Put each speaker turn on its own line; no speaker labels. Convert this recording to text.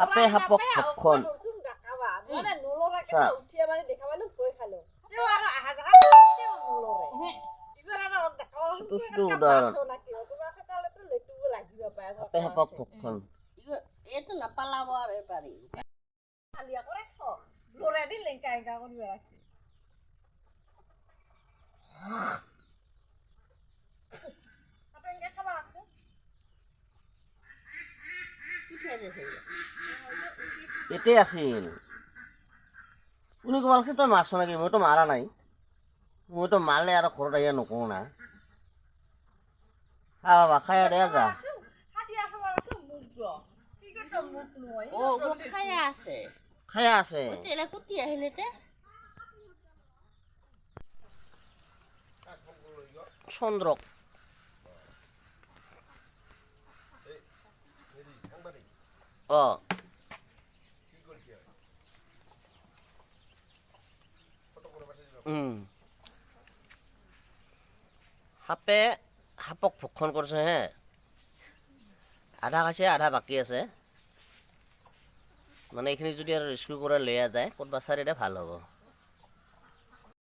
সাপে সাপক ভক্ষণ উদাহৰণ সাপে সাপক ভক্ষণ
এইটো নাপালাব আৰু পাৰি
এতে আছিল কোনে কমালছে তই মাৰছ নাকি মইতো মাৰা নাই মইতো মাৰলে আৰু ঘৰত আহিয়া নকওঁ না খা বাবা খাই দে যা খাই আছে চন্দ্ৰক অ সাপে সাপক ভক্ষণ কৰিছে হে আধা খাইছে আধা বাকী আছে মানে এইখিনি যদি আৰু ৰেস্কিউ কৰা লৈ যায় ক'ত বাচাৰিলে ভাল হ'ব